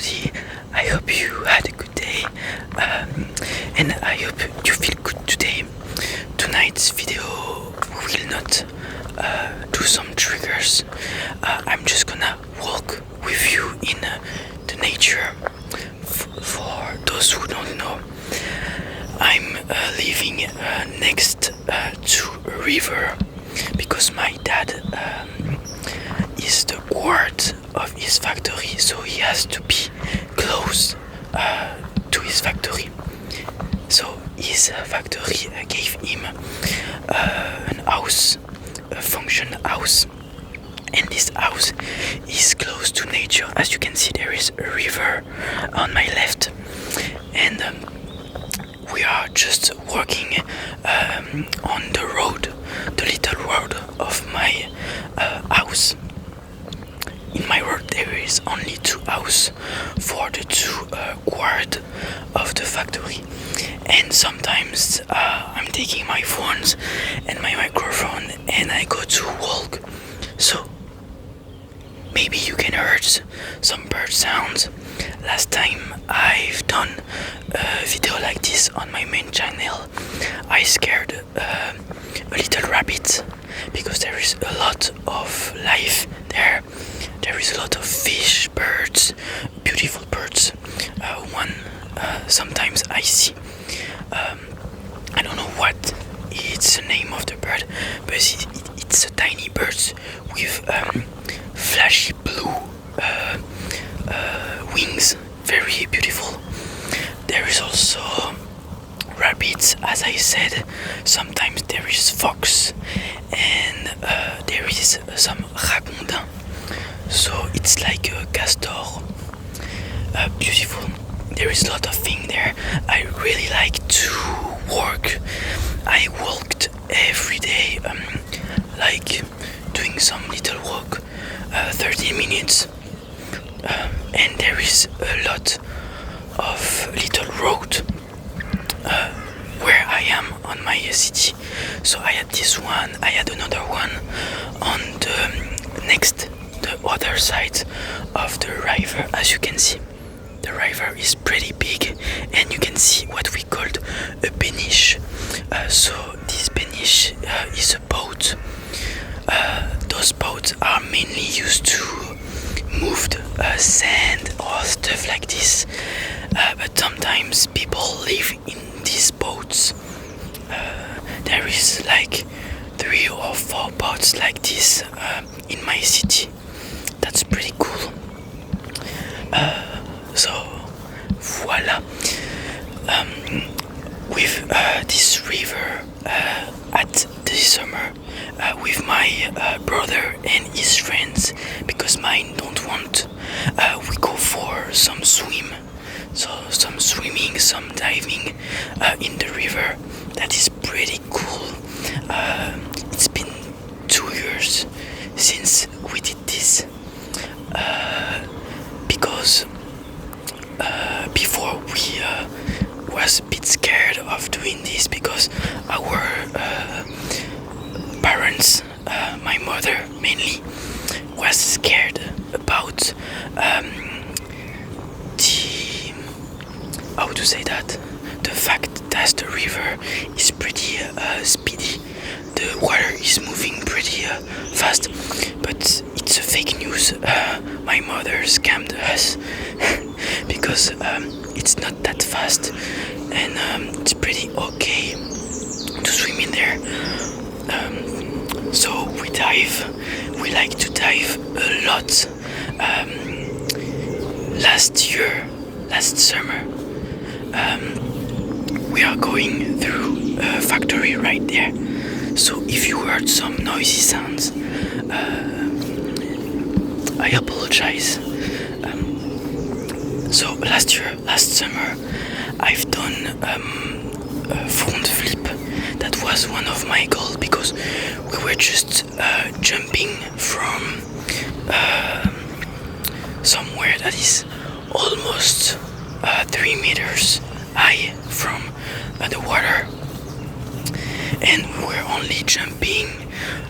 everybody. I hope you had a good day, and I hope you feel good today. Tonight's video will not do some triggers. I'm just gonna walk with you in the nature. For those who don't know, I'm living next to a river because my dad is the guard of his factory, so he has to be close to his factory. So his factory gave him an house, a function house, and this house is close to nature. As you can see, there is a river on my left, and we are just walking on the road, the little road of my house. In my road there is only 2 houses for the 2 guard of the factory, and sometimes I'm taking my phones and my microphone and I go to walk, so maybe you can hear some bird sounds. Last time I've done a video like this on my main channel, I scared a little rabbit because there is a lot of life there. There is a lot of fish, birds, beautiful birds. One sometimes I see, I don't know what it's the name of the bird, but it's a tiny bird with flashy blue wings, very beautiful. There is also rabbits, as I said. Sometimes there is fox, and there is some ragondin. So it's like a castor, beautiful. There is a lot of things there. I really like to walk. I walked every day, like doing some little walk, 30 minutes, and there is a lot of little road where I am on my city. So I had this one, I had another one on the other side of the river. As you can see, the river is pretty big, and you can see what we called a péniche. So this péniche is a boat. Those boats are mainly used to move sand or stuff like this, but sometimes people live in these boats. There is like 3 or 4 boats like this in my city. That's pretty cool. So voila. With this river at the summer, with my brother and his friends, because mine don't want, we go for some swim. So some swimming, some diving in the river. That is pretty cool. It's been 2 years since we did this, because before we was a bit scared of doing this, because our parents, my mother mainly, was scared about how to say that, the fact that the river is pretty speedy, the water is moving pretty fast, but it's a fake news. My mother scammed us because it's not that fast, and it's pretty okay to swim in there. So we dive, we like to dive a lot. Last summer, we are going through a factory right there. So if you heard some noisy sounds, I apologize. So last summer, I've done a front flip. That was one of my goals, because we were just jumping from somewhere that is almost 3 meters high from the water, and we were only jumping,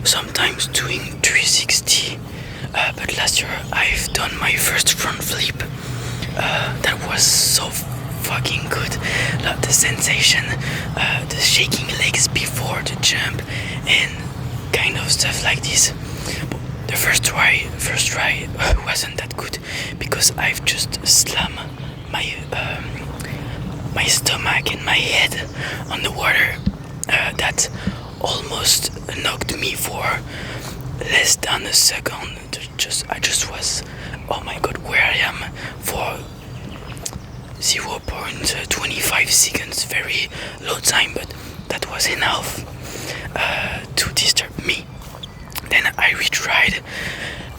sometimes doing 360. But last year I've done my first front flip That was so fucking good. Like the sensation, the shaking legs before the jump, and kind of stuff like this. But the first try wasn't that good because I've just slammed my stomach and my head on the water. That almost knocked me for less than a second. I just was, oh my god, where I am for 0.25 seconds, very low time, but that was enough to disturb me. Then I retried,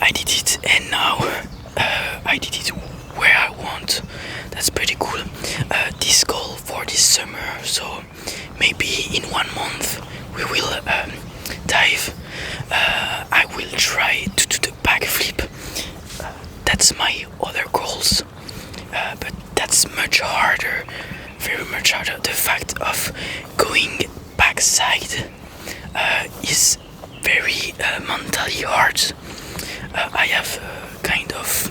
I did it, and now I did it where I want. That's pretty cool. This goal for this summer, so maybe in 1 month we will dive. I will try to do the backflip. That's my other goals, but that's much harder, very much harder. The fact of going backside is very mentally hard. I have kind of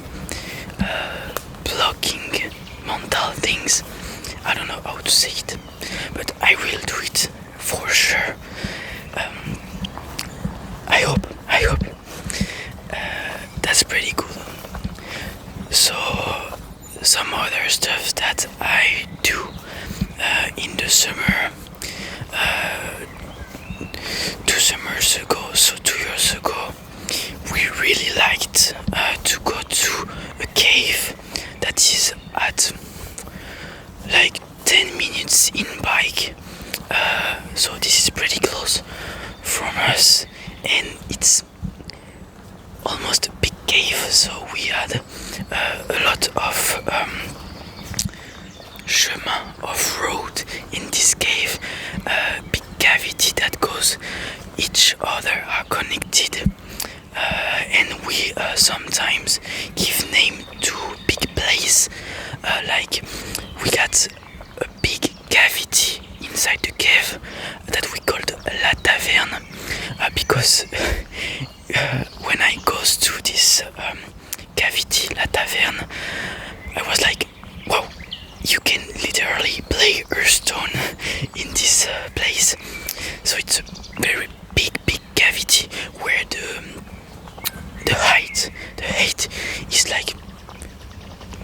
blocking mental things. I don't know how to say it, but I will do it for sure. I hope. That's pretty cool. So, some other stuff that I do in the summer. 2 summers ago, so 2 years ago, we really liked to go to a cave that is at like 10 minutes in bike. So this is pretty close from us, and it's almost a big cave, so we had a lot of chemin of road in this cave, big cavity that goes each other are connected, and we sometimes give name to big place, like we got a big cavity inside the cave that we called La Taverne, because when I goes to this cavity, La Taverne, I was like, wow, you can literally play Hearthstone in this place. So it's a very big cavity where the height is like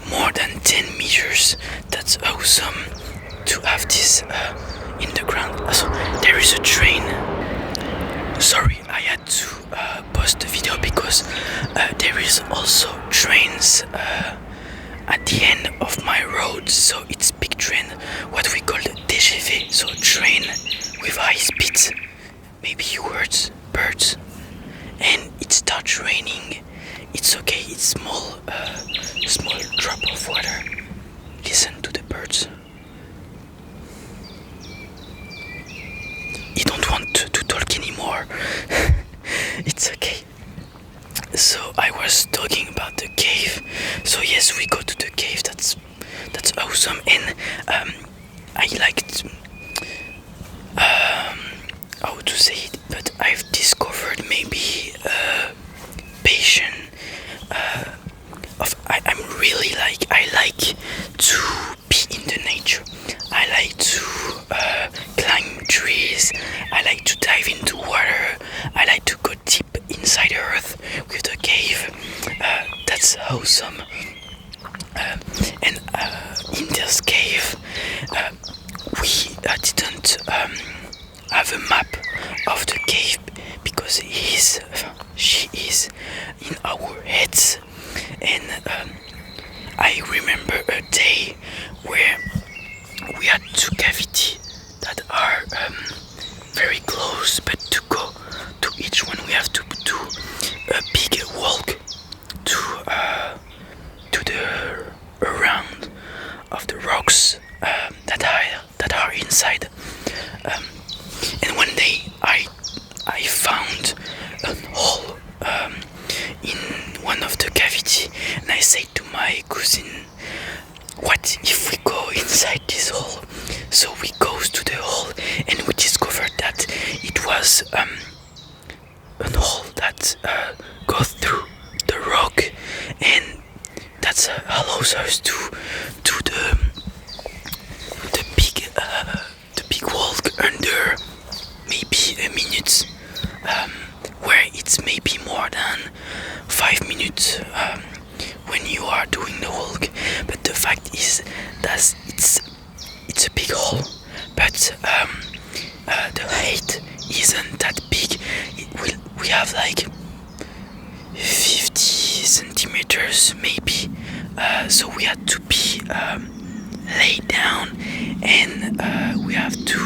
more than 10 meters. That's awesome to have this in the ground. Also, there is a train. Sorry, I had to post the video because there is also trains at the end of my road. So it's big train, what we call the TGV, so train with high speed. Maybe you heard birds, and it starts raining. It's okay, it's small drop of water. Listen to the birds. You don't want to talk anymore. It's okay. So I was talking about the cave. So yes, we go to the cave. That's awesome, and I liked how to say it, but I've discovered maybe passion of I'm really like, I like to be in the nature. I like to climb trees. I like to dive into water. I like to go deep inside the earth with the cave. That's awesome. And in this cave, we didn't have a map of the cave because she is in our heads. And I remember a day where we had 2 cavities that are very close, but to go to each one we have to do a big walk to the around of the rocks that are inside. And one day I found a hole in one of the cavity, and I said to my cousin, what if we go inside this hole? So we goes to the hole, and we discovered that it was a hole that goes through the rock, and that that allows us to do the big walk under maybe a minute, where it's maybe more than 5 minutes when you are doing the walk. But the fact is that it's a big hole, but the height isn't that big. We have like 50 centimeters maybe, so we had to be laid down, and we have to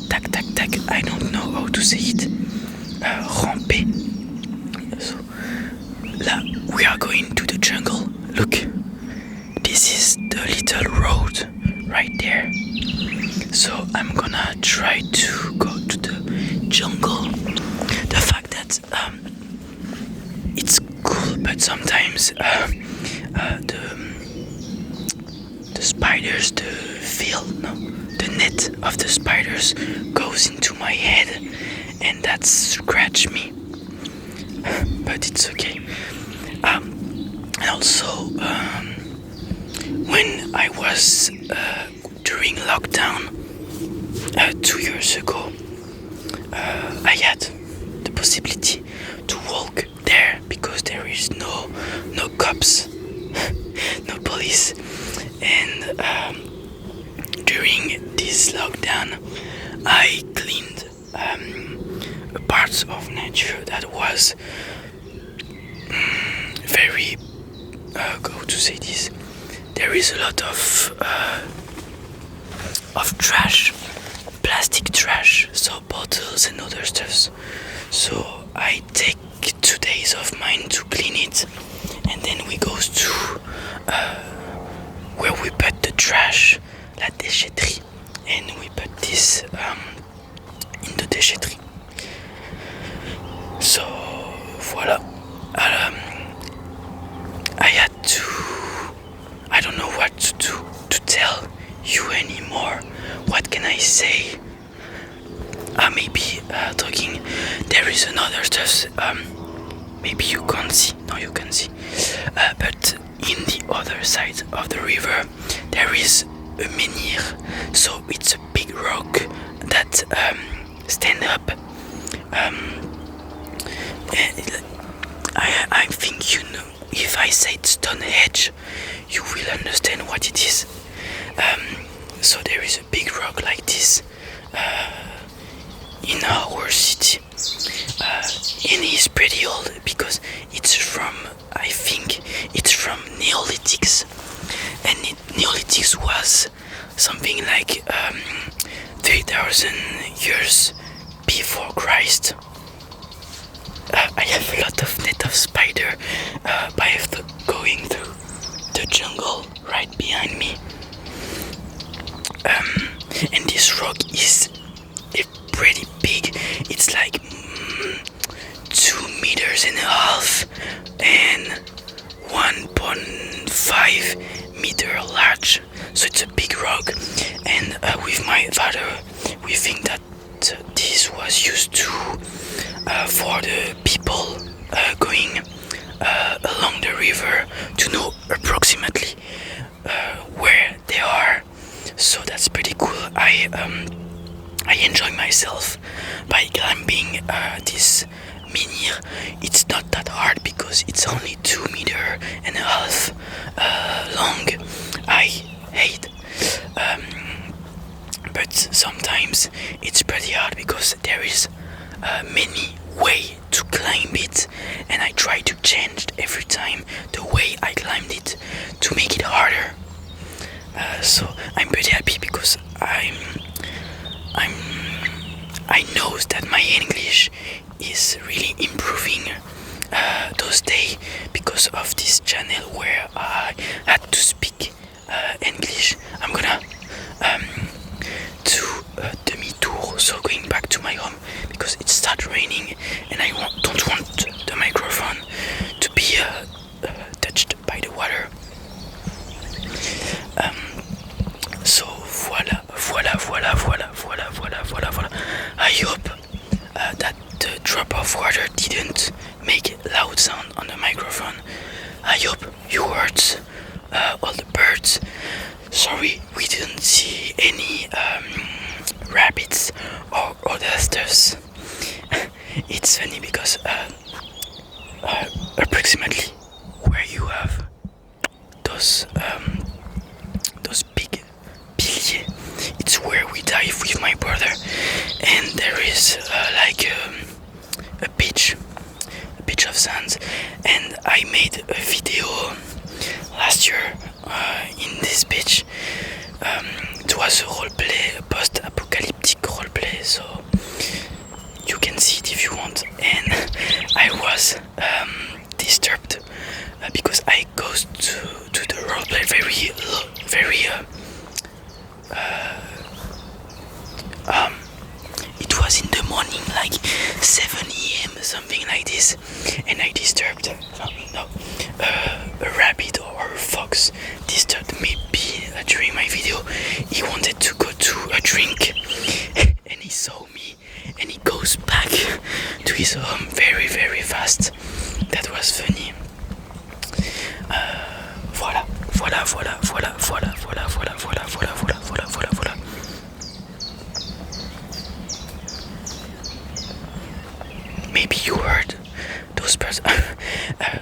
tac, I don't know how to say it, ramper. So là we are going to the jungle. Look, this is the little road right there. So I'm gonna try to go to the jungle. The fact that it's cool, but sometimes the spiders, the net of the spiders goes into my head, and that scratched me. But it's okay. And also, when I was during lockdown 2 years ago, I had the possibility to walk there because there is no cops, no police, and during this lockdown I cleaned a part of nature that was very how to say this, there is a lot of trash, plastic trash, so bottles and other stuffs. So I take 2 days of mine to clean it, and then we go to where we put the trash, la déchetterie, and we put this in the déchetterie. So voilà. I don't know what to do to tell you anymore. What can I say? Maybe talking. There is another stuff. Maybe you can't see. No, you can see. But in the other side of the river, there is a menhir. So it's a big rock that stand up. I think you know. If I say Stonehenge, you will understand what it is. So there is a big rock like this in our city, and it's pretty old because it's from, I think it's from Neolithics, and Neolithics was something like 3,000 years before Christ. I have a lot of net of spider by going through the jungle right behind me. And this rock is pretty big. It's like 2.5 meters and 1.5 meter large. So it's a big rock. And with my father, we think that this was used to for the people going along the river to know approximately where they are. So that's pretty cool. I enjoy myself by climbing this menhir. It's not that hard because it's only 2.5 meters long. I hate, but sometimes it's pretty hard because there is many way to climb it, and I try to change every time the way I climbed it to make it harder. So I'm pretty happy because I know that my English is really improving those days because of this channel where I had to speak English. I'm gonna do a demi-tour, so going back to my home because it started raining and I don't want the microphone to be touched by the water. So voilà. I hope that the drop of water didn't make loud sound on the microphone. I I hope you heard all the birds. Sorry, we didn't see any rabbits or other stuffs. It's funny because approximately where you have those big piliers, it's where we dive with my brother, and there is a beach of sands, and I made a video last year in this beach. It was a roleplay, a post-apocalyptic roleplay, so you can see it if you want. And I was disturbed because I goes to the roleplay very it was in the morning, like 7 a.m. something like this, and I disturbed a rabbit or a fox disturbed me during my video. He wanted to go to a drink and he saw me and he goes back to his home very fast. That was funny. Voilà. Maybe you heard those birds.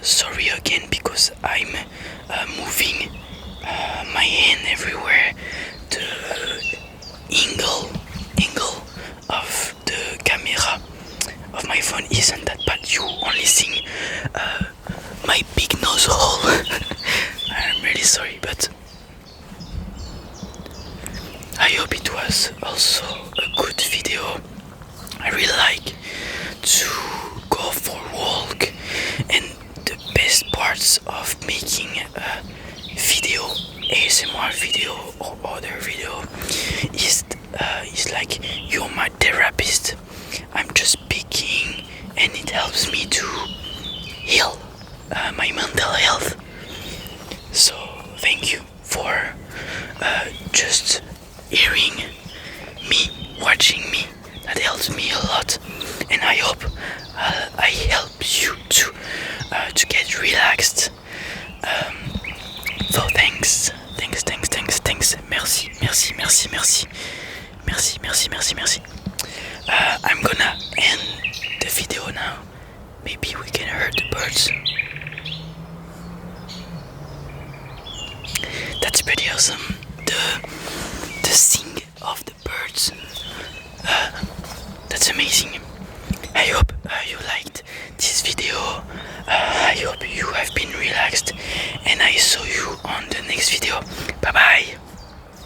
Sorry again because I'm moving my hand everywhere. The angle of the camera of my phone isn't that bad. You only see my big nose hole. I'm really sorry, but I hope it was also a good video. I really like to go for a walk, and the best parts of making a video, ASMR video or other video, is like you're my therapist. I'm just speaking and it helps me to heal my mental health. So thank you for just hearing me, watching me. That helps me a lot, and I hope I help you to get relaxed. So thanks. Merci. I'm gonna end the video now. Maybe we can hear the birds. That's pretty awesome. The sing of the birds. That's amazing. I hope you liked this video. I hope you have been relaxed, and I saw you on the next video. Bye bye.